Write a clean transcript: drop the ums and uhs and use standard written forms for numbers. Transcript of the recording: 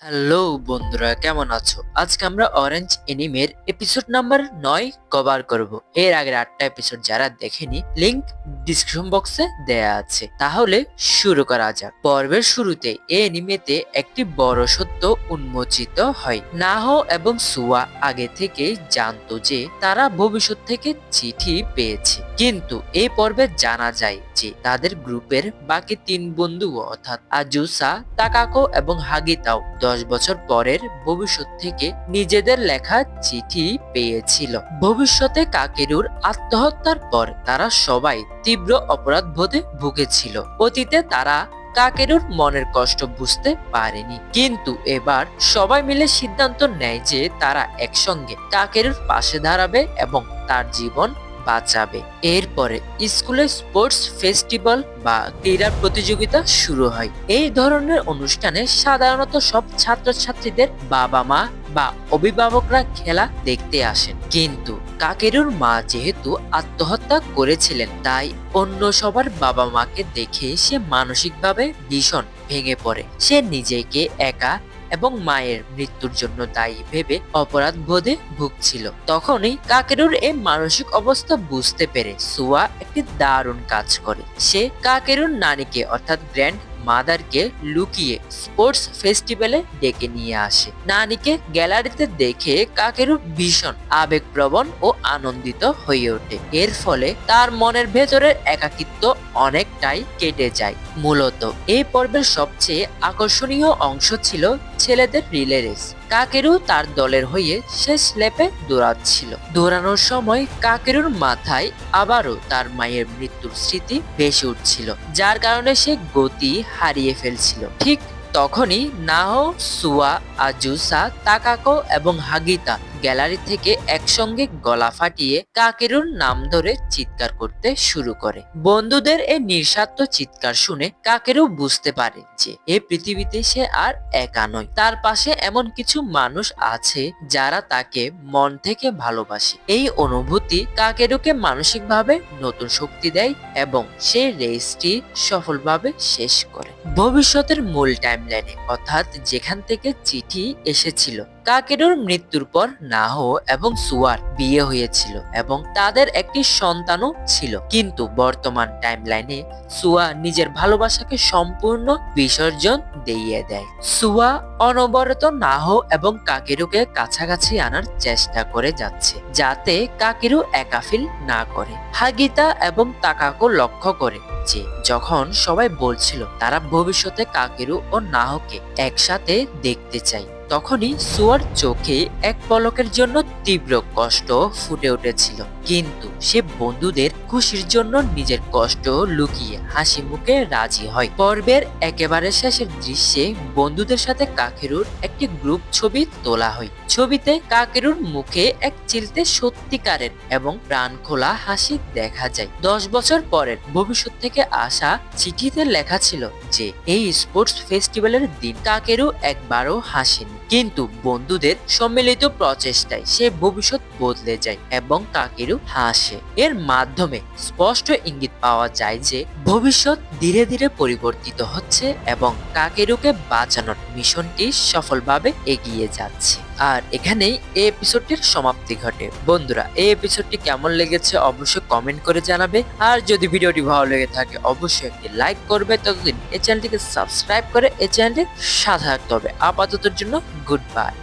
Hello বন্ধুরা, কেমন আছো? আজকে আমরা অরেঞ্জ এনিমের এপিসোড নাম্বার 9 কভার করব। এর আগের 8টা এপিসোড যারা দেখেনি, লিংক ডিসক্রিপশন বক্সে দেয়া আছে। তাহলে শুরু করা যাক। পর্বের শুরুতে এই এনিমেতে একটি বড় সত্য উন্মোচিত হয়। নাহো এবং সুয়া আগে থেকেই জানতো যে তারা ভবিষ্যৎ থেকে চিঠি পেয়েছে, কিন্তু এই পর্বে জানা যায় যে তাদের গ্রুপের বাকি 3 বন্ধু অর্থাৎ আজুসা, তাকাকো এবং হাগিতাও 10 বছর পরের ভবিষ্যৎ থেকে নিজেদের লেখা চিঠি পেয়েছিল। ভবিষ্যতে কাকেরুর আত্মহত্যার পর তারা সবাই তীব্র অপরাধ বোধে ভুগেছিল। অতীতে তারা কাকেরুর মনের কষ্ট বুঝতে পারেনি, কিন্তু এবার সবাই মিলে সিদ্ধান্ত নেয় যে তারা একসঙ্গে কাকেরুর পাশে দাঁড়াবে এবং তার জীবন বাঁচাবে। এরপরে স্কুলে স্পোর্টস ফেস্টিভ্যাল বা ক্রীড়া প্রতিযোগিতা শুরু হয়। এই ধরনের অনুষ্ঠানে সাধারণত সব ছাত্রছাত্রীদের বাবা মা বা অভিভাবকরা খেলা দেখতে আসেন, কিন্তু কাকেরুর মা যেহেতু আত্মহত্যা করেছিলেন, তাই অন্য সবার বাবা মাকে দেখে সে মানসিকভাবে ভীষণ ভেঙে পড়ে। সে নিজেকে একা এবং মায়ের মৃত্যুর জন্য দায়ী ভেবে অপরাধ বোধে ভুগছিল। তখনই কাকেরুর এই মানসিক অবস্থা বুঝতে পেরে সুয়া একটি দারুণ কাজ করে। সে কাকেরুর নানিকে অর্থাৎ গ্র্যান্ড মাদারকে লুকিয়ে স্পোর্টস ফেস্টিভ্যালে ডেকে নিয়ে আসে। নানিকে গ্যালারিতে দেখে কাকেরু ভীষণ আবেগপ্রবণ ও আনন্দিত হয়ে ওঠে। এর ফলে তার মনের ভেতরের একাকিত্ব অনেকটাই কেটে যায়। মূলত এই পর্বের সবচেয়ে আকর্ষণীয় অংশ ছিল ছেলেদের রিলে রেস। কাকেরু তার দলের হয়ে শেষ ল্যাপে দৌড়াচ্ছিল। দৌড়ানোর সময় কাকেরুর মাথায় আবারও তার মায়ের মৃত্যুর স্মৃতি ভেসে উঠছিল, যার কারণে সে গতি হারিয়ে ফেলছিল। ঠিক তখনই নাহো, সুয়া, আজুসা, তাকাকো এবং হাগিতা গ্যালারি থেকে একসঙ্গে গলা ফাটিয়ে কাকেরুর নাম ধরে চিৎকার করতে শুরু করে। বন্ধুদের এই নিঃস্বার্থ চিৎকার শুনে কাকেরু বুঝতে পারে যে এই পৃথিবীতে সে আর একা নয়। তার পাশে এমন কিছু মানুষ আছে যারা তাকে মন থেকে ভালোবাসে। এই অনুভূতি কাকেরুকে মানসিকভাবে নতুন শক্তি দেয় এবং সে রেসটি সফলভাবে শেষ করে। ভবিষ্যতের মূল টাইমলাইনে অর্থাৎ যেখান থেকে চিঠি এসেছিল, কাকেরুর মৃত্যুর পর নাহো এবং সুয়ার বিয়ে হয়েছিল এবং তাদের একটি সন্তানও ছিল, কিন্তু বর্তমান টাইমলাইনে সুয়া নিজের ভালোবাসাকে সম্পূর্ণ বিসর্জন দিয়ে দেয়। সুয়া অনবরত নাহো এবং কাকেরুকে কাছাকাছি আনার চেষ্টা করে যাচ্ছে, যাতে কাকেরু একা ফিল না করে। হাগিতা এবং তাকাকো লক্ষ্য করে যে যখন সবাই বলছিল তারা ভবিষ্যতে কাকেরু ও নাহোকে একসাথে দেখতে চায়, তখনই সুয়ার চোখে এক পলকের জন্য তীব্র কষ্ট ফুটে উঠেছিল, কিন্তু সে বন্ধুদের খুশির জন্য নিজের কষ্ট লুকিয়ে হাসি মুখে রাজি হয়। পর্বের একেবারে শেষের দৃশ্যে বন্ধুদের সাথে কাকেরুর একটি গ্রুপ ছবি তোলা হয়। ছবিতে কাকেরুর মুখে এক চিলতে সত্যিকারের এবং প্রাণ খোলা হাসি দেখা যায়। 10 বছর পরের ভবিষ্যৎ থেকে আসা চিঠিতে লেখা ছিল যে এই স্পোর্টস ফেস্টিভ্যালের দিন কাকেরু একবারও হাসেনি, কিন্তু বন্ধুদের সম্মিলিত প্রচেষ্টায় সে ভবিষ্যৎ বদলে যায় এবং কাকেরু হাসে। এর মাধ্যমে স্পষ্ট ইঙ্গিত পাওয়া যায় যে ভবিষ্যৎ ধীরে ধীরে পরিবর্তিত হচ্ছে এবং কাকেরুকে বাঁচানোর মিশনটি সফলভাবে এগিয়ে যাচ্ছে। আর এখানেই এই এপিসোডটির সমাপ্তি ঘটে। বন্ধুরা, এই এপিসোডটি কেমন লেগেছে অবশ্যই কমেন্ট করে জানাবে। আর যদি ভিডিওটি ভালো লেগে থাকে অবশ্যই একটি লাইক করবে। ততদিন এই চ্যানেলটিকে সাবস্ক্রাইব করে এই চ্যানেলটির সাথে থাকতে হবে। আপাততের জন্য গুড বাই।